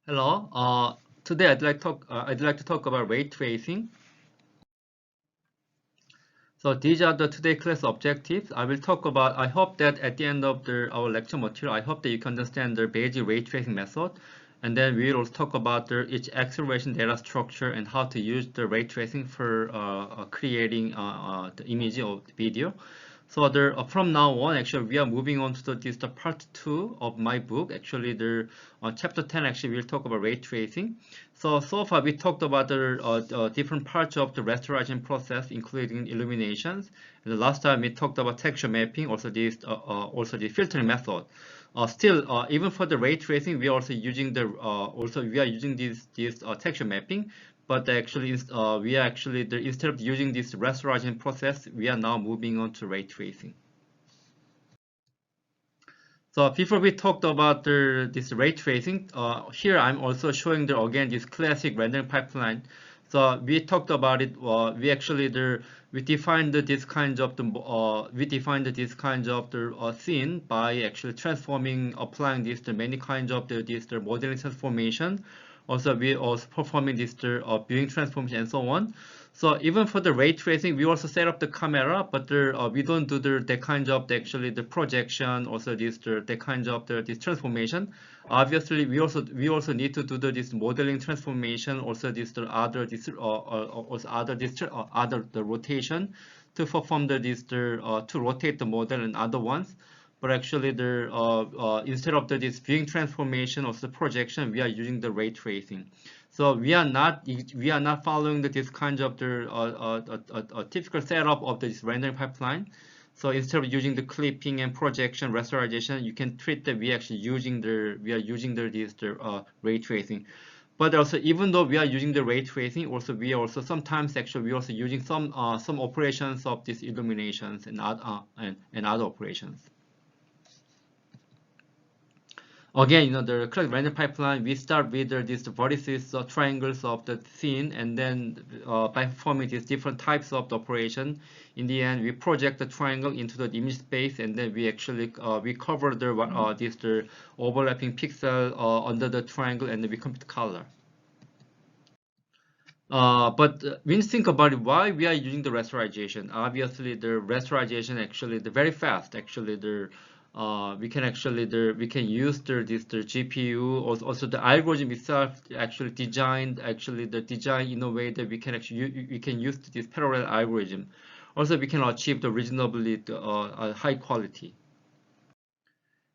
Hello. Today I'd like to talk about ray tracing. So these are the today class objectives. I will talk about. I hope that at the end of our lecture material, I hope that you can understand the basic ray tracing method, and then we will talk about each acceleration data structure and how to use the ray tracing for creating the image or the video. So from now on, actually, we are moving on to the part two of my book. Actually, chapter 10 actually we'll talk about ray tracing. So far we talked about the different parts of the restoration process, including illuminations. And the last time we talked about texture mapping, also the filtering method. Still, even for the ray tracing, we are also using this texture mapping. But actually, instead of using this restoration process, we are now moving on to ray tracing. So before we talked about this ray tracing, here I'm also showing again this classic rendering pipeline. So we talked about it. We defined this kind of the scene by actually applying the many kinds of the modeling transformation. Also, we also performing viewing transformation and so on. So even for the ray tracing, we also set up the camera, but we don't do the kind of the projection, also the kind of this transformation. Obviously, we also need to do this modeling transformation, also other the rotation to perform to rotate the model and other ones. But actually, instead of this viewing transformation or the projection, we are using the ray tracing. So we are not following this kind of the typical setup of this rendering pipeline. So instead of using the clipping and projection rasterization, you can treat that we are using the ray tracing. But also, even though we are using the ray tracing, sometimes actually we also using some operations of these illuminations and other operations. Again, the correct random pipeline, we start with these vertices or triangles of the scene, and then by performing these different types of the operation, in the end, we project the triangle into the image space, and then we cover the overlapping pixel under the triangle, and then we compute color. But when you think about it, why we are using the rasterization? Obviously, the rasterization actually the very fast. Actually, we can use the GPU. Also, the algorithm itself actually the design in a way that we can use this parallel algorithm. Also, we can achieve the reasonably high quality.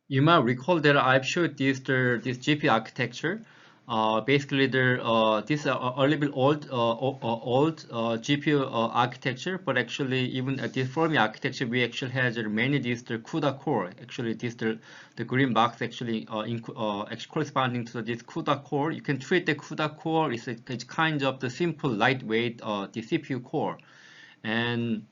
You might recall that I've showed this GPU architecture. Basically, this is a little bit old GPU architecture, but actually even at this Fermi architecture, we actually has many the CUDA core. Actually, the green box actually actually corresponding to this CUDA core. You can treat the CUDA core it's kind of the simple lightweight the CPU core, and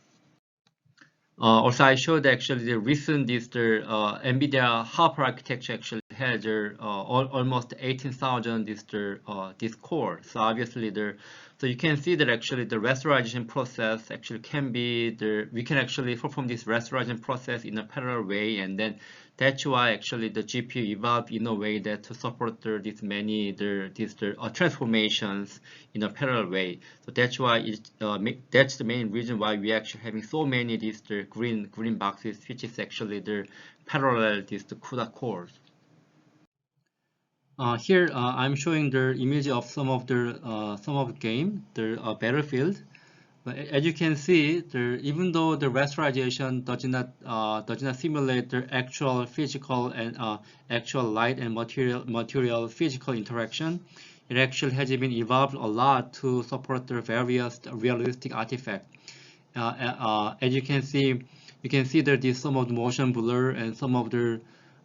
also, I showed actually the recent NVIDIA Hopper architecture actually has almost 18,000 this core. So obviously so you can see that actually the rasterization process actually we can actually perform this rasterization process in a parallel way, and then that's why actually the GPU evolved in a way that to support these many transformations in a parallel way. So that's why that's the main reason why we actually having so many the green boxes, which is actually the parallel the CUDA cores. Here I'm showing the image of some of the game, the Battlefield. But as you can see, even though the rasterization does not simulate the actual physical and actual light and material physical interaction, it actually has been evolved a lot to support the various realistic artifacts. As you can see that there's some of the motion blur and some of the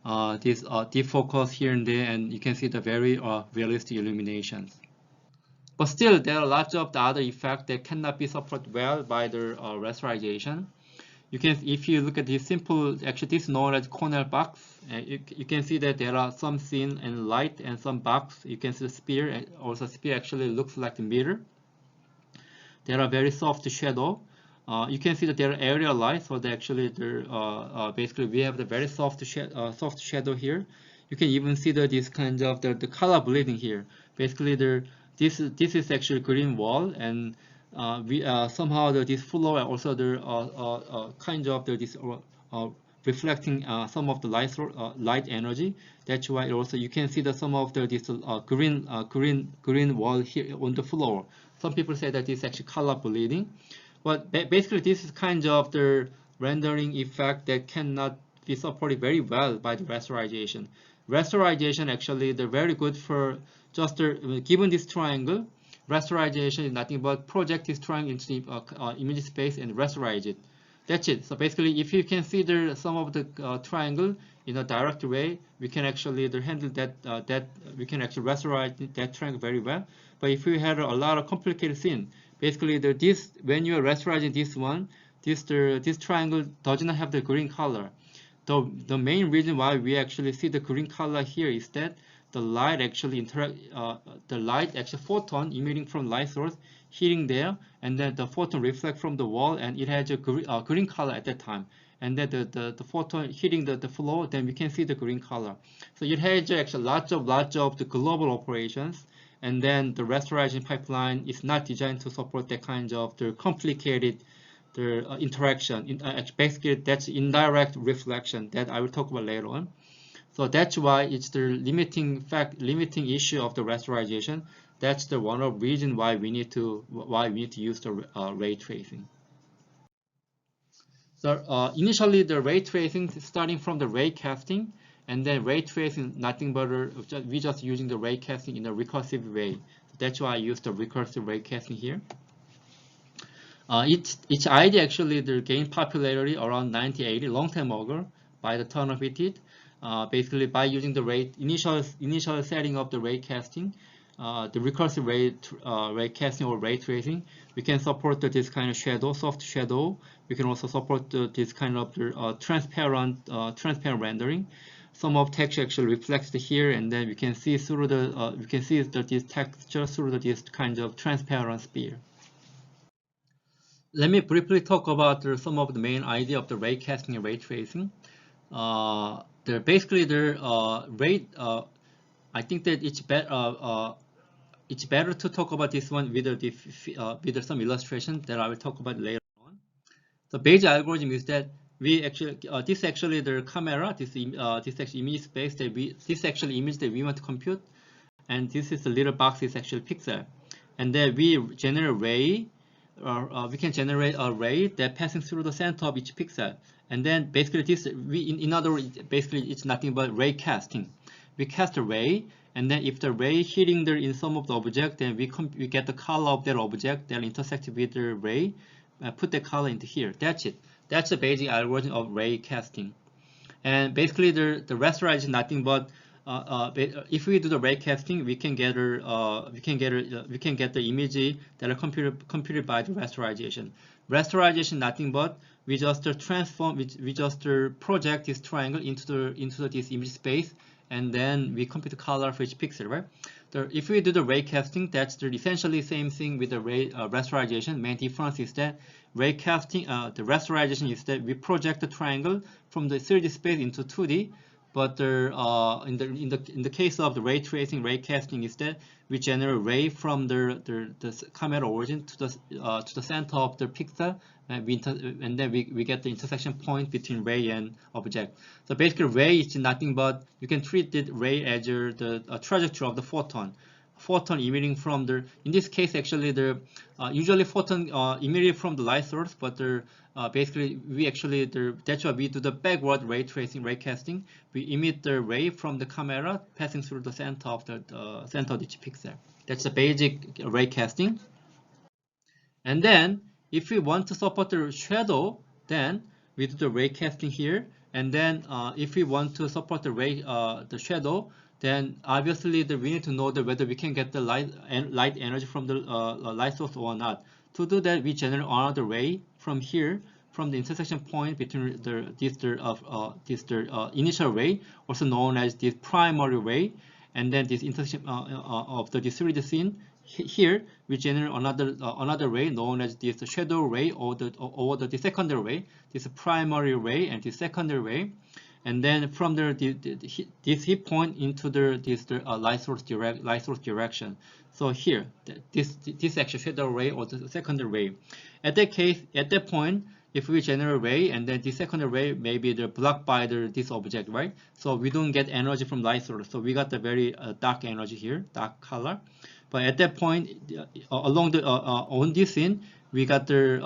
defocus here and there, and you can see the very realistic illuminations. But still, there are lots of the other effects that cannot be supported well by the rasterization. If you look at this actually this is known as cornel box. You can see that there are some scene and light and some box. You can see the spear, and also spear actually looks like a mirror. There are very soft shadow. You can see that there are area light, so they actually basically we have the very soft shadow here. You can even see this kind of the color bleeding here. Basically, this is actually green wall, and we somehow this floor also the kind of this uh, reflecting some of the light energy. That's why also you can see some of this green wall here on the floor. Some people say that it's actually color bleeding, but basically this is kind of the rendering effect that cannot be supported very well by the rasterization. Rasterization actually they're very good for just given this triangle. Rasterization is nothing but project this triangle into the image space and rasterize it. That's it. So basically, if you consider some of the triangle in a direct way, we can actually handle that we can actually rasterize that triangle very well. But if you had a lot of complicated scene, basically this when you are rasterizing this one, this triangle does not have the green color. The main reason why we actually see the green color here is that the light actually photon emitting from light source hitting there, and then the photon reflect from the wall, and it has a green color at that time. And then the photon hitting the floor, then we can see the green color. So it has actually lots of the global operations, and then the restoration pipeline is not designed to support that kind of the complicated interaction. Basically, that's indirect reflection that I will talk about later on. So that's why it's the limiting issue of the rasterization. That's the one of reason why we need to use the ray tracing. So initially the ray tracing starting from the ray casting, and then ray tracing nothing but we just using the ray casting in a recursive way. That's why I use the recursive ray casting here. Its idea actually gained popularity around 1980, long time ago, by the turn of it. Basically, by using the initial setting of the ray casting, the recursive ray casting or ray tracing, we can support this kind of soft shadow. We can also support this kind of transparent rendering. Some of text actually reflects here, and then we can see through this texture through this kind of transparent sphere. Let me briefly talk about some of the main idea of the ray casting and ray tracing. Basically ray. I think that it's better to talk about this one with some illustration that I will talk about later on. The basic algorithm is that we actually this actually the camera this actually image space this actually image that we want to compute, and this is the little box is actually pixel, and then we generate ray. We can generate a ray that passing through the center of each pixel, and then basically in other words, basically it's nothing but ray casting. We cast a ray, and then if the ray hitting in some of the object, then we get the color of that object that intersects with the ray. Put the color into here. That's it. That's the basic algorithm of ray casting. And basically the rasterization is nothing but if we do the ray casting, we can get the image that are computed by the rasterization. Rasterization nothing but we just transform, we just project this triangle into this image space, and then we compute the color for each pixel, right? If we do the ray casting, that's essentially same thing with the ray rasterization. Main difference is that ray casting, the rasterization is that we project the triangle from the 3D space into 2D. But in the case of the ray tracing, ray casting is that we generate ray from the camera origin to the center of the pixel, and then we get the intersection point between ray and object. So basically, ray is nothing but you can treat the ray as the trajectory of the photon. Photon emitting from in this case actually usually photon emitted from the light source, but basically that's why we do the backward ray tracing, ray casting. We emit the ray from the camera passing through the center of center of each pixel. That's the basic ray casting. And then if we want to support the shadow, then we do the ray casting here. And then if we want to support the shadow, then obviously we need to know whether we can get the light energy from the light source or not. To do that, we generate another ray from here, from the intersection point between this initial ray, also known as this primary ray, and then this intersection of the 3D scene. Here we generate another ray known as this shadow ray or the secondary ray, this primary ray and the secondary ray. and then from there this hit point into the light source direction. So here this actual shadow ray or the secondary ray. At that point, if we generate ray and then the secondary ray may be blocked by this object, right? So we don't get energy from light source. So we got the very dark energy here, dark color. But at that point, along the on this scene, we got the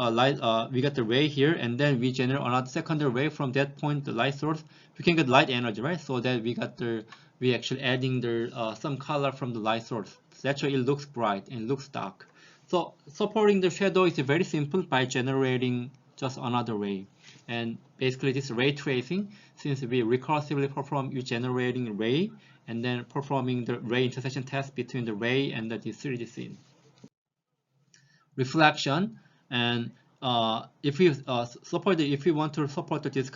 we got the ray here, and then we generate another secondary ray from that point, the light source. We can get light energy, right? So that we actually adding some color from the light source. So that's why it looks bright and looks dark. So supporting the shadow is very simple by generating just another ray. And basically this ray tracing, since we recursively perform generating ray and then performing the ray intersection test between the ray and the 3D scene. Reflection, and if we if we want to support this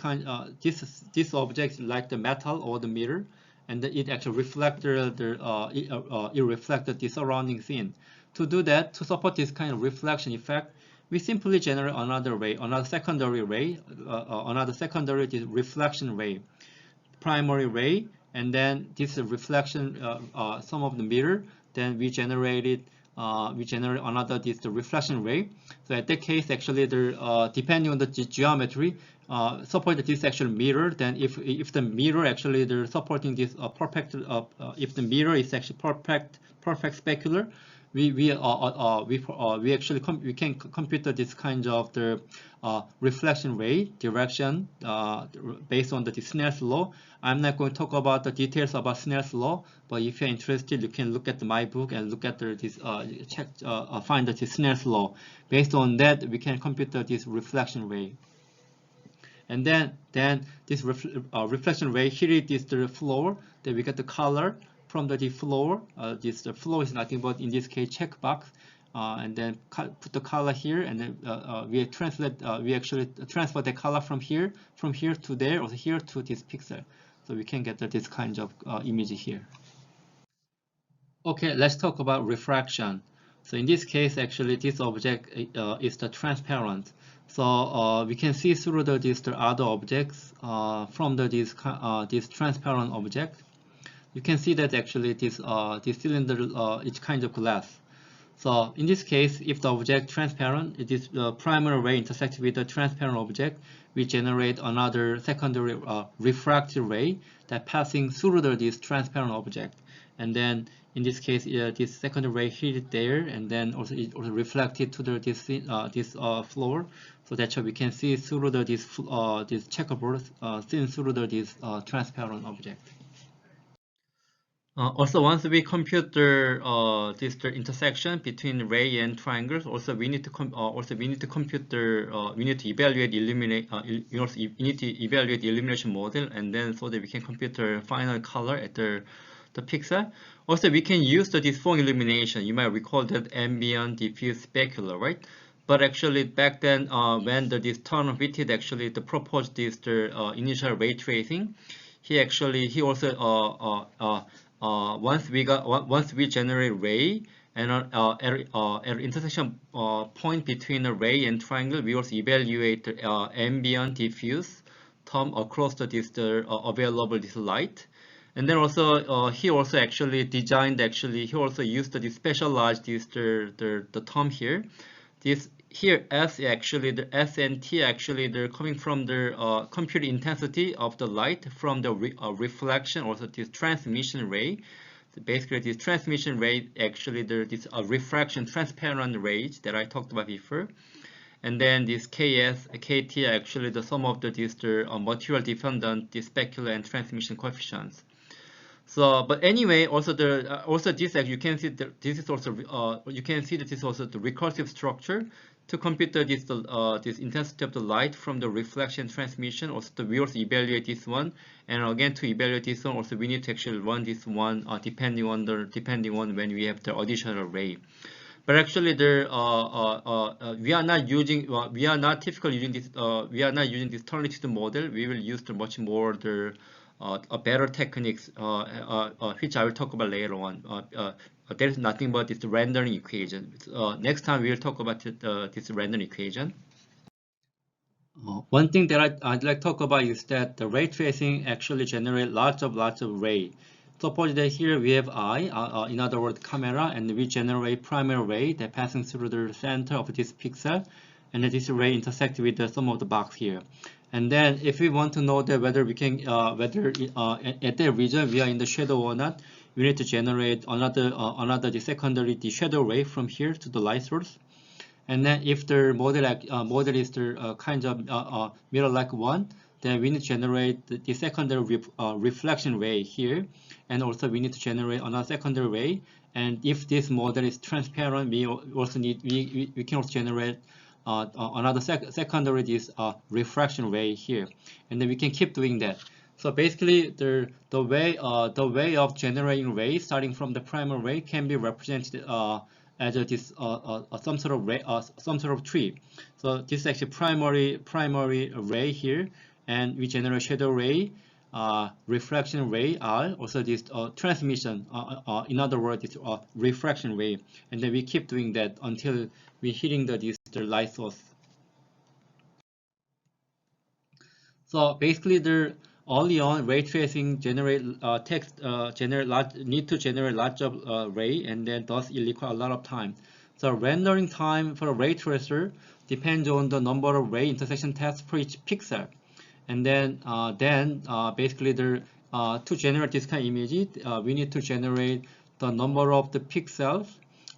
object like the metal or the mirror, and it actually reflects it reflects the surrounding scene. To do that, to support this kind of reflection effect, we simply generate another ray, another secondary ray, reflection ray, primary ray, and then this reflection, some of the mirror. Then we generate another the reflection ray. So at that case, actually, depending on the geometry, support this actual mirror. Then if the mirror actually they're supporting this perfect, if the mirror is actually perfect specular, we actually we can compute this kind of the reflection ray direction based on the Snell's law. I'm not going to talk about the details about Snell's law, but if you're interested, you can look at my book and look at find the Snell's law. Based on that, we can compute this reflection ray. And then this reflection ray, here it is the floor. Then we get the color from the floor. The floor is nothing but in this case checkbox. And then put the color here, and then we actually transfer the color from here to there, or here to this pixel. So we can get this kind of image here. Okay, let's talk about refraction. So in this case, actually, this object is the transparent. So we can see through these other objects from this transparent object. You can see that actually this cylinder is kind of glass. So in this case, if the object transparent, it is the primary ray intersects with the transparent object, we generate another secondary refractive ray that passing through this transparent object. And then in this case, this secondary ray hit it there, and then also it also reflected to this floor. So that's why we can see through this checkerboard, seen through this transparent object. Also, once we compute the intersection between ray and triangles, also we need to compute we need to evaluate the illumination model, and then so that we can compute the final color at the pixel. Also, we can use this phone illumination. You might recall that ambient, diffuse, specular, right? But actually, back then, when this Turner Whitted actually proposed this initial ray tracing, he also once we generate ray and at intersection point between the ray and triangle, we also evaluate the ambient, diffuse term across available light. And then also he also actually designed he also used the specialized the term here. This here S actually the S and T actually they're coming from the compute intensity of the light from the reflection, also this transmission ray. So basically this transmission ray actually this refraction transparent rays that I talked about before. And then this KS, KT actually the sum of the material dependent, the specular and transmission coefficients. So, but anyway, also this you can see that this is also you can see that this is also the recursive structure to compute this intensity of the light from the reflection transmission. Also, we also evaluate this one, and again to evaluate this one, also we need to actually run this one depending on when we have the additional ray. But actually, we are not typically using this. We are not using this Turner-Whitted model. We will use the much more better techniques, which I will talk about later on. There is nothing but this rendering equation. Next time we will talk about this rendering equation. One thing that I'd like to talk about is that the ray tracing actually generates lots of ray. Suppose that here we have eye, in other words, camera, and we generate primary ray that passing through the center of this pixel, and then this ray intersect with the sum of the box here. And then if we want to know that whether we can, at that region we are in the shadow or not, we need to generate another the secondary the shadow ray from here to the light source. And then if the model is the kind of mirror-like one, then we need to generate the secondary reflection ray here, and also we need to generate another secondary ray. And if this model is transparent, we can also generate another secondary this refraction ray here, and then we can keep doing that. So basically, the way of generating rays starting from the primary ray can be represented as some sort of ray, some sort of tree. So this is actually primary ray here, and we generate shadow ray, reflection ray are also this transmission. In other words, it's refraction ray, and then we keep doing that until we hitting the light source. So basically, the early on ray tracing need to generate lots of ray, and then thus it require a lot of time. So rendering time for a ray tracer depends on the number of ray intersection tests for each pixel. And then basically to generate this kind of image, we need to generate the number of the pixels.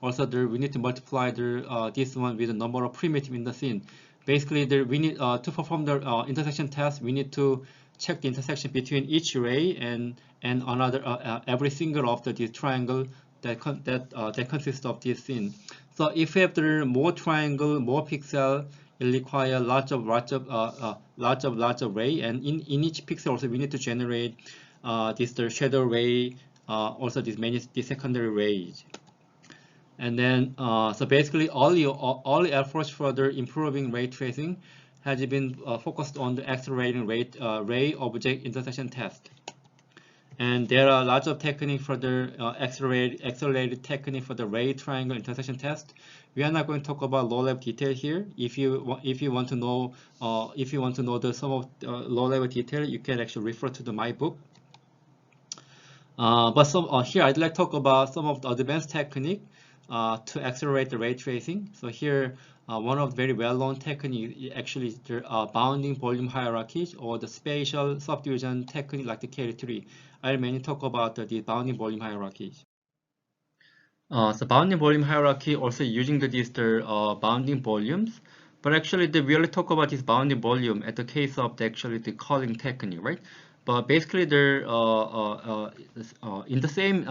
Also, we need to multiply this one with the number of primitive in the scene. Basically, we need to perform the intersection test. We need to check the intersection between each ray and another every single of this triangle that consists of this scene. So if we have the more triangle, more pixel, it requires lots of ray, and in each pixel also we need to generate the shadow ray, also the secondary rays. And then so basically all the efforts for the improving ray tracing has been focused on the accelerating ray object intersection test. And there are lots of technique for the accelerated technique for the ray triangle intersection test. We are not going to talk about low-level detail here. If you want to know some of the low-level detail, you can actually refer to my book. But here I'd like to talk about some of the advanced technique to accelerate the ray tracing. So here, one of the very well-known techniques actually the bounding volume hierarchies, or the spatial subdivision technique like the KL3. I'll mainly talk about the bounding volume hierarchies. So bounding volume hierarchy also using the bounding volumes, but actually we only talk about this bounding volume at the case of actually the calling technique, right? But basically, in the same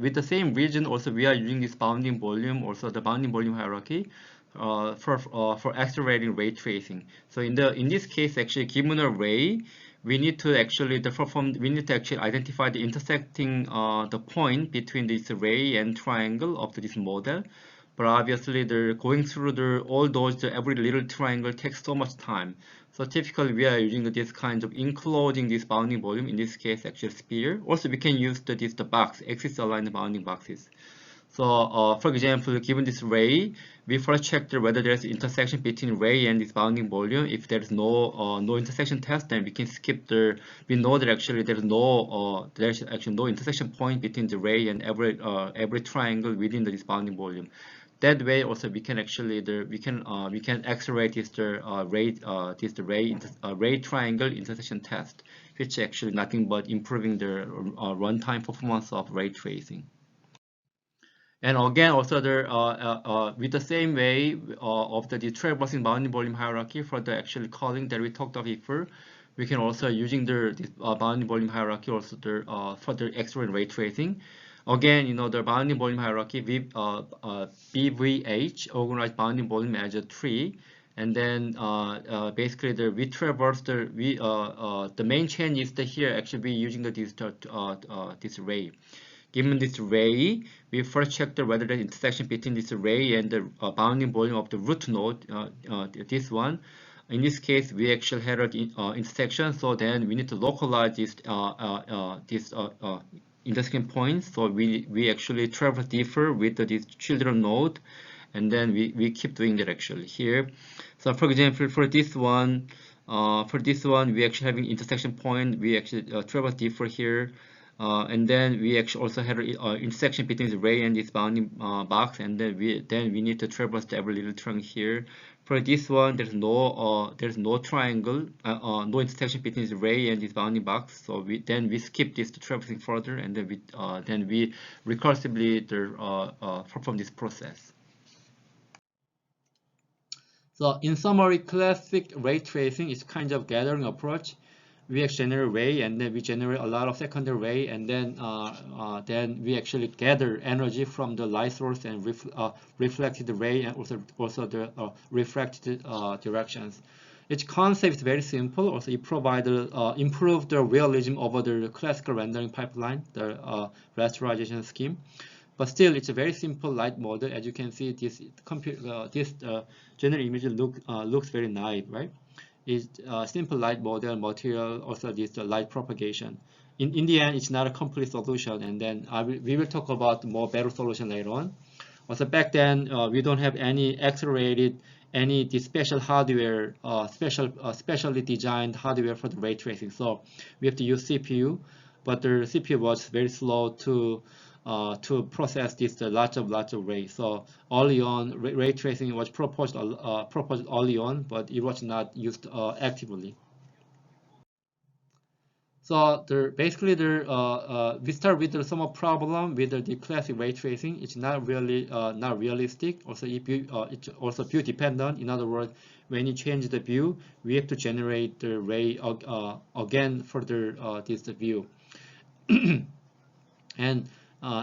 with the same region, also we are using this bounding volume, also the bounding volume hierarchy, for accelerating ray tracing. So in this case, actually, given a ray, we need to actually identify the intersecting the point between this ray and triangle of this model. But obviously, going through all those every little triangle takes so much time. So typically, we are using this kind of enclosing this bounding volume. In this case, actually sphere. Also, we can use the box axis-aligned bounding boxes. So, for example, given this ray, we first check whether there's intersection between ray and this bounding volume. If there's no intersection test, then we can skip we know that actually there's actually no intersection point between the ray and every triangle within this bounding volume. That way, also we can actually we can accelerate ray triangle intersection test, which actually nothing but improving the runtime performance of ray tracing. And again, also with the same way of the traversing bounding volume hierarchy for the actual calling that we talked about before, we can also using the bounding volume hierarchy also for the accelerated ray tracing. Again, the bounding volume hierarchy, BVH organized bounding volume as a tree, and then basically we traverse the main change is that here actually we using this ray. Given this ray, we first check whether the intersection between this ray and the bounding volume of the root node, this one. In this case, we actually had an intersection, so then we need to localize this intersection points. So we actually traverse differ with this children node, and then we keep doing that actually here. So for example, for this one, we actually having intersection point. We actually traverse differ here, and then we actually also had an intersection between the ray and this bounding box, and then we need to traverse every little trunk here. For this one, there's no triangle, no intersection between the ray and this bounding box. So we skip this to traversing further, and then we recursively perform this process. So in summary, classic ray tracing is kind of gathering approach. We actually generate ray, and then we generate a lot of secondary ray, and then we actually gather energy from the light source and reflected the ray, and also the refracted directions. Its concept is very simple. Also, it provides improve the realism over the classical rendering pipeline, the rasterization scheme. But still, it's a very simple light model. As you can see, this general image looks very naive, right? It's simple light model material, also this light propagation. In the end, it's not a complete solution, and then we will talk about more better solution later on. Also, back then, we don't have any accelerated, this special hardware, specially designed hardware for the ray tracing. So we have to use CPU, but the CPU was very slow to process this lots of rays. So early on, ray tracing was proposed early on, but it was not used actively. So basically, we start with the somewhat problem with the classic ray tracing. It's not really not realistic. Also, it's also view dependent. In other words, when you change the view, we have to generate the ray again for this view. And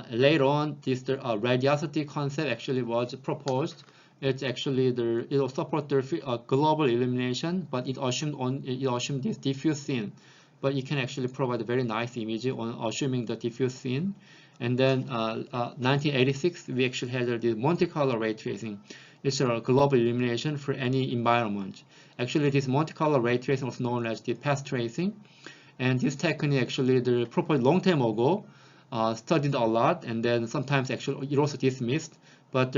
later on, this radiosity concept actually was proposed. It's actually it will support the global illumination, but it assumed this diffuse scene. But it can actually provide a very nice image on assuming the diffuse scene. And then 1986, we actually had the Monte Carlo ray tracing. It's a global illumination for any environment. Actually, this Monte Carlo ray tracing was known as the path tracing. And this technique actually proposed long time ago, studied a lot, and then sometimes actually it also dismissed. But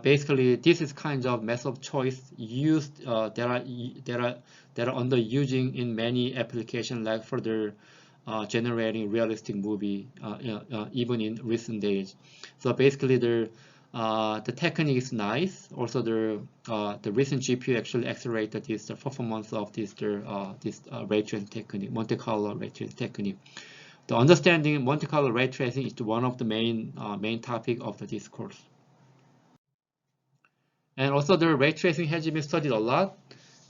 basically, this is kind of method of choice used that are under using in many applications, like for generating realistic movie, even in recent days. So basically, the technique is nice. Also, the recent GPU actually accelerated the performance of this ray tracing technique, Monte Carlo ray tracing technique. The understanding Monte Carlo ray tracing is one of the main topic of the discourse. And also the ray tracing has been studied a lot.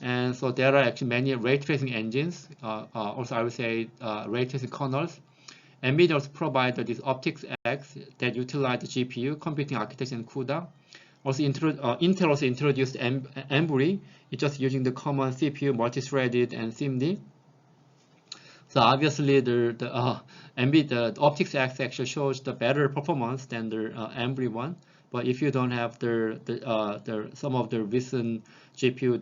And so there are actually many ray tracing engines. Also, I would say ray tracing kernels. NVIDIA also provides this optics X that utilize the GPU, computing architecture, and CUDA. Also, Intel also introduced Embry. It's just using the common CPU, multi-threaded, and SIMD. So obviously, the optics X actually shows the better performance than the Embry one. But if you don't have some of the recent GPU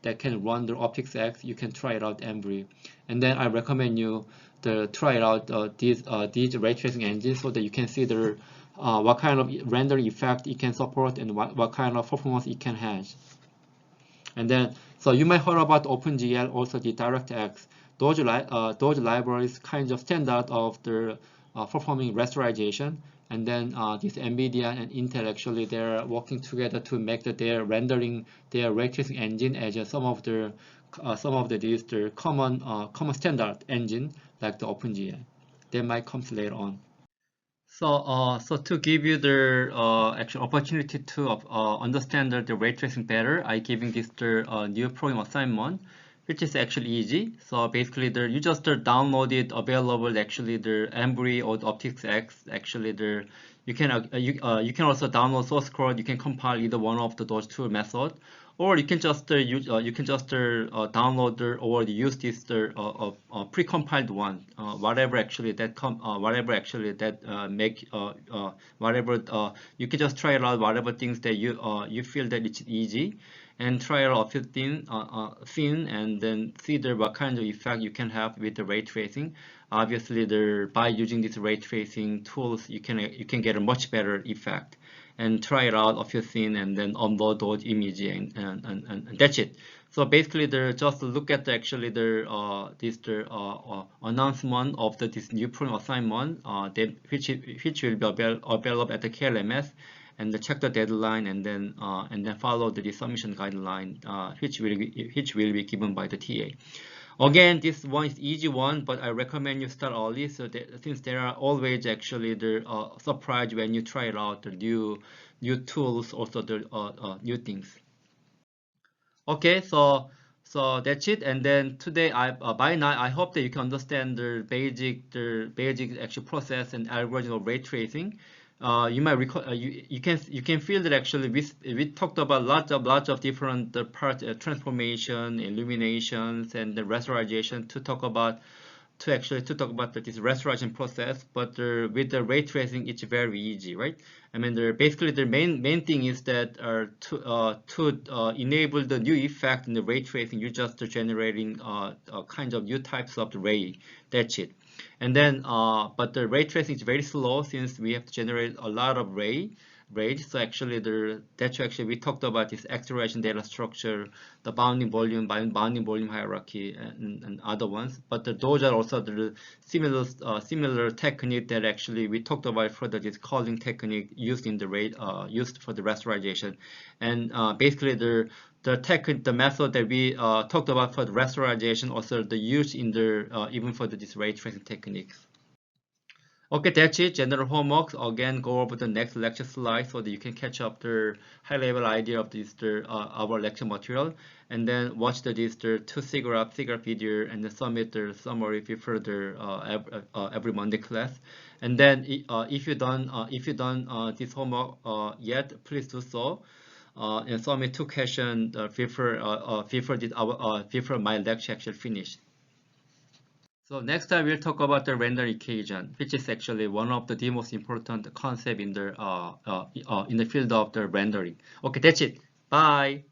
that can run the optics X, you can try it out Embry. And then I recommend you to try it out these ray tracing engines so that you can see what kind of rendering effect it can support and what kind of performance it can have. And then, so you might heard about OpenGL, also the DirectX. Those libraries kind of standard of the performing rasterization. And then this NVIDIA and Intel actually they're working together to make their rendering their ray tracing engine as some of the common standard engine like the OpenGL. They might come later on. So to give you the actual opportunity to understand the ray tracing better, I giving this the new program assignment, which is actually easy. So basically, you just download it available. Actually, the Embry or the optics X. Actually, you can also download source code. You can compile either one of those two methods, or you can just download or use this precompiled one, whatever actually you can just try it out, whatever things that you feel that it's easy, and try out a few things, and then see what kind of effect you can have with the ray tracing. Obviously, by using these ray tracing tools, you can get a much better effect. and try it out a few scenes and then upload those images and that's it. So basically, just look at actually the announcement of this new program assignment, which will be available at the KLMS, and check the deadline and then follow the submission guideline, which will be given by the TA. Again, this one is easy one, but I recommend you start early, so that, since there are always actually the surprise when you try it out, the new tools, also the new things. Okay, so that's it. And then today, by now I hope that you can understand the basic actual process and algorithm of ray tracing. You might recall, you can feel that actually we talked about lots of different parts, transformation, illuminations, and the rasterization to talk about this restoration process. But with the ray tracing, it's very easy, right? I mean, basically the main thing is that to enable the new effect in the ray tracing, you're just generating kind of new types of the ray. That's it. And then, but the ray tracing is very slow since we have to generate a lot of rays. So actually, that's actually we talked about this acceleration data structure, the bounding volume, bounding volume hierarchy, and other ones. But those are also the similar technique that actually we talked about for this calling technique used in the used for the rasterization. And basically, the method that we talked about for the rasterization, also the use in even for this ray tracing techniques. Okay, that's it. General homework. Again, go over the next lecture slide so that you can catch up the high-level idea of our lecture material, and then watch the two SIGGRAPH video, and then submit the summary for the every Monday class. And then if you done this homework yet, please do so. And submit two questions before my lecture actually finished. So next time we'll talk about the random equation, which is actually one of the most important concept in the field of the rendering. Okay, that's it. Bye.